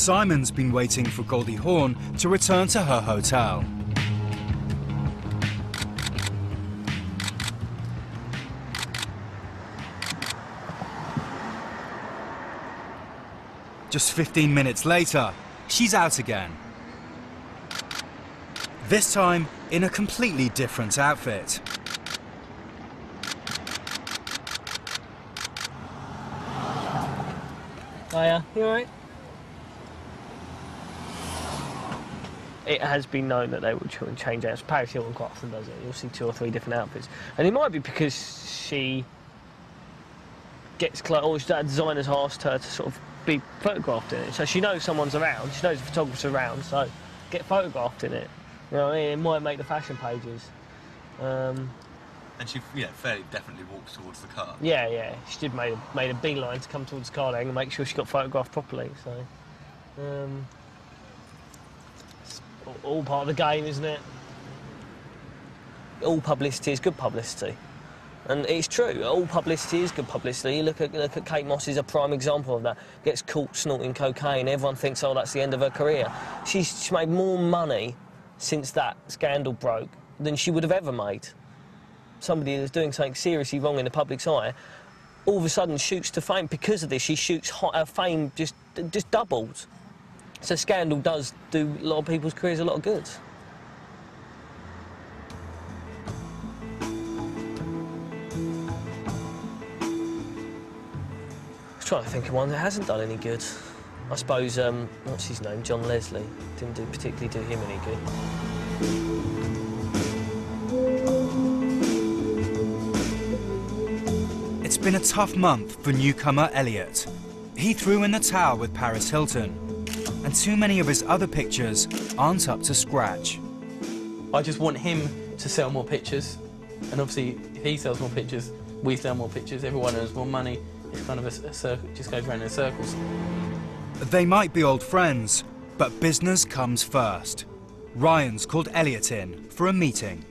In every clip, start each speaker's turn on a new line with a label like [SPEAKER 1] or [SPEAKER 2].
[SPEAKER 1] Simon's been waiting for Goldie Hawn to return to her hotel. Just 15 minutes later, she's out again. This time in a completely different outfit.
[SPEAKER 2] Hiya, you alright? It has been known that they will change outfits. Paris Hilton quite often does it. You'll see 2 or 3 different outfits. And it might be because she gets clothes, or that designer's asked her to sort of be photographed in it. So she knows someone's around, she knows the photographer's around, so get photographed in it. You know what I mean? It might make the fashion pages. And
[SPEAKER 3] she, fairly definitely walks towards the car.
[SPEAKER 2] Yeah, yeah. She did made a beeline to come towards the car and make sure she got photographed properly. So, it's all part of the game, isn't it? All publicity is good publicity, and it's true. All publicity is good publicity. Look at Kate Moss is a prime example of that. Gets caught snorting cocaine. Everyone thinks, oh, that's the end of her career. She's made more money since that scandal broke than she would have ever made. Somebody that's doing something seriously wrong in the public's eye, all of a sudden shoots to fame. Because of this, she shoots her fame just doubled. So scandal does do a lot of people's careers a lot of good. I was trying to think of one that hasn't done any good. I suppose, what's his name, John Leslie, didn't particularly do him any good.
[SPEAKER 1] It's been a tough month for newcomer Elliot. He threw in the towel with Paris Hilton, and too many of his other pictures aren't up to scratch.
[SPEAKER 4] I just want him to sell more pictures, and obviously if he sells more pictures, we sell more pictures, everyone earns more money. It's kind of a circle, just goes round in circles.
[SPEAKER 1] They might be old friends, but business comes first. Ryan's called Elliot in for a meeting.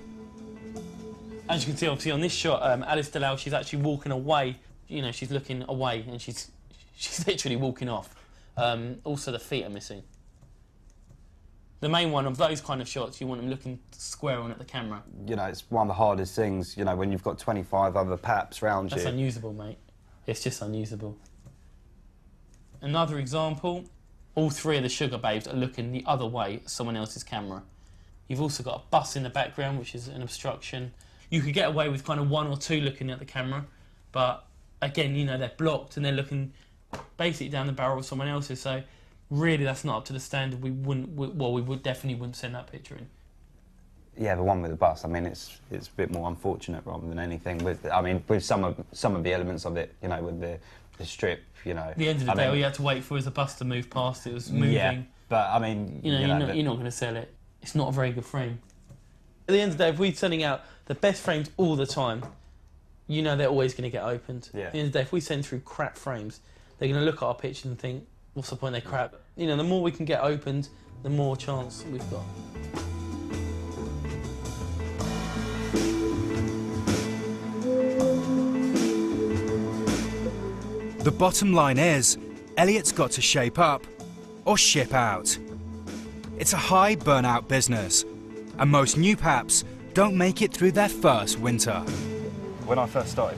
[SPEAKER 4] As you can see, obviously, on this shot, Alice Delau, she's actually walking away. You know, she's looking away, and she's literally walking off. Also, the feet are missing. The main one of those kind of shots, you want them looking square on at the camera.
[SPEAKER 5] You know, it's one of the hardest things, you know, when you've got 25 other paps around you.
[SPEAKER 4] That's unusable, mate. It's just unusable. Another example, all 3 of the sugar babes are looking the other way at someone else's camera. You've also got a bus in the background, which is an obstruction. You could get away with kind of 1 or 2 looking at the camera, but again, you know, they're blocked and they're looking basically down the barrel of someone else's, so really that's not up to the standard. We definitely wouldn't send that picture in.
[SPEAKER 5] Yeah, the one with the bus, I mean, it's a bit more unfortunate rather than anything. With some of the elements of it, you know, with the strip, you know.
[SPEAKER 4] At the end of the day, all you had to wait for was the bus to move past. It was moving. Yeah,
[SPEAKER 5] but I mean,
[SPEAKER 4] you're not going to sell it. It's not a very good frame. At the end of the day, if we're sending out the best frames all the time, you know they're always going to get opened.
[SPEAKER 5] Yeah.
[SPEAKER 4] At the end of the day, if we send through crap frames, they're going to look at our picture and think, what's the point, they're crap. You know, the more we can get opened, the more chance we've got.
[SPEAKER 1] The bottom line is, Elliot's got to shape up or ship out. It's a high burnout business, and most new paps don't make it through their first winter.
[SPEAKER 5] When I first started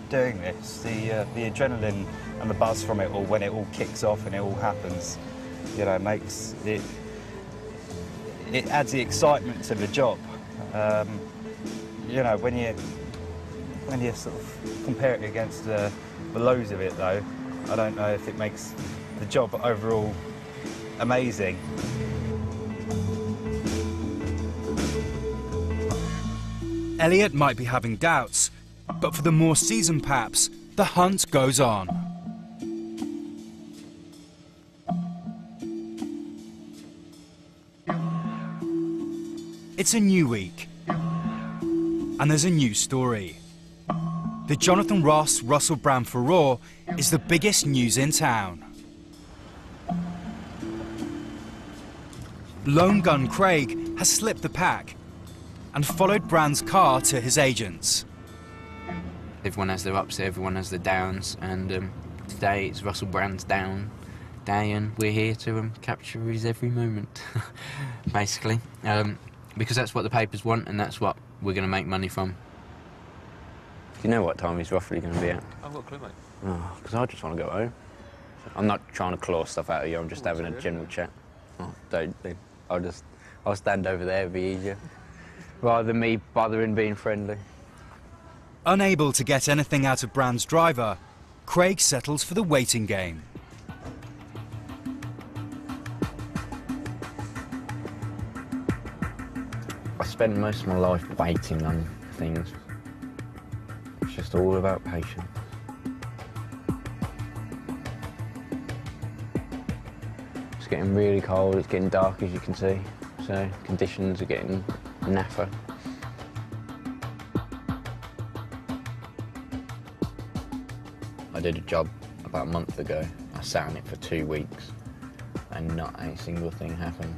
[SPEAKER 5] doing this, the adrenaline and the buzz from it all, when it all kicks off and it all happens, you know, makes it, it adds the excitement to the job. You know, when you sort of compare it against the lows of it, though, I don't know if it makes the job overall amazing.
[SPEAKER 1] Elliot might be having doubts, but for the more seasoned paps, the hunt goes on. It's a new week, and there's a new story. The Jonathan Ross Russell Brand furore is the biggest news in town. Lone Gun Craig has slipped the pack and followed Brand's car to his agents.
[SPEAKER 6] Everyone has their ups, everyone has their downs, and today it's Russell Brand's down. day, and we're here to capture his every moment, basically. Because that's what the papers want, and that's what we're going to make money from. Do you know what time he's roughly going to be at?
[SPEAKER 3] I've got a clue, mate.
[SPEAKER 6] Oh, because I just want to go home. I'm not trying to claw stuff out of you, I'm just having a general chat. Oh, don't. I'll stand over there, it'll be easier. Rather than me bothering being friendly.
[SPEAKER 1] Unable to get anything out of Brand's driver, Craig settles for the waiting game.
[SPEAKER 6] I spend most of my life waiting on things. It's just all about patience. It's getting really cold, it's getting dark as you can see, so conditions are getting napper. I did a job about a month ago. I sat on it for 2 weeks and not a single thing happened.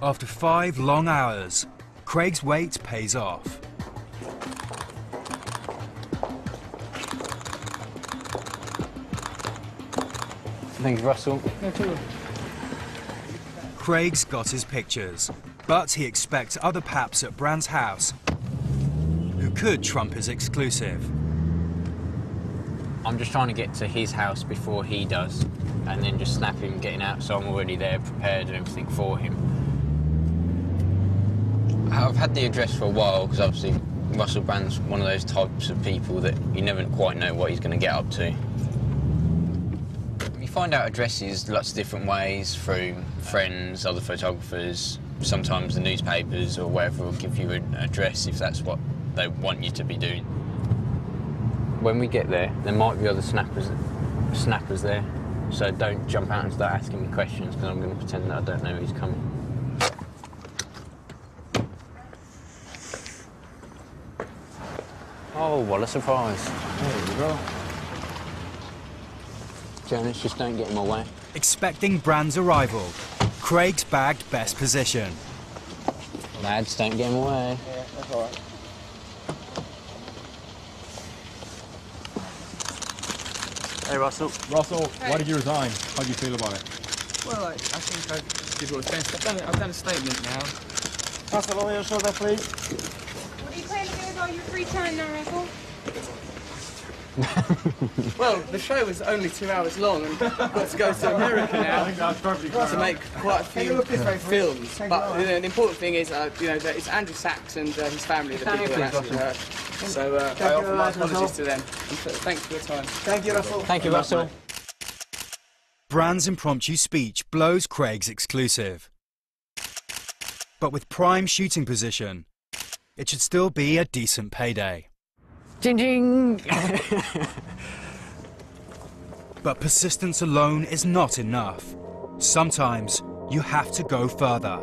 [SPEAKER 1] After 5 long hours, Craig's wait pays off.
[SPEAKER 6] Thank you, Russell.
[SPEAKER 1] Craig's got his pictures, but he expects other paps at Brand's house who could trump his exclusive.
[SPEAKER 6] I'm just trying to get to his house before he does, and then just snap him getting out, so I'm already there, prepared and everything for him. I've had the address for a while, because obviously Russell Brand's one of those types of people that you never quite know what he's going to get up to. You find out addresses lots of different ways, through friends, other photographers, sometimes the newspapers or wherever will give you an address if that's what they want you to be doing. When we get there might be other snappers there, so don't jump out and start asking me questions, because I'm going to pretend that I don't know who's coming. Oh, what a surprise. There you go. Jonas, just don't get in my way.
[SPEAKER 1] Expecting Brand's arrival, Craig's bagged best position.
[SPEAKER 6] Lads, don't get in my way.
[SPEAKER 7] Yeah, that's all right.
[SPEAKER 3] Hey, Russell.
[SPEAKER 7] Russell,
[SPEAKER 8] Hey.
[SPEAKER 7] why did you resign? How do you feel about it?
[SPEAKER 8] Well, I think I did what was best. I've done a statement now.
[SPEAKER 7] Russell, over your shoulder, please.
[SPEAKER 9] What do you plan to do with all your free time now, Russell?
[SPEAKER 8] Well, the show was only 2 hours long, and I've got to go to America now to make quite a few films. But the important thing is, that it's Andrew Sachs and his family, the people that actually hurt. So I offer my apologies to them. And thanks for your time.
[SPEAKER 7] Thank you, Russell.
[SPEAKER 6] Thank you, Russell.
[SPEAKER 1] Brand's impromptu speech blows Craig's exclusive. But with prime shooting position, it should still be a decent payday.
[SPEAKER 6] Ching ching!
[SPEAKER 1] But persistence alone is not enough. Sometimes you have to go further.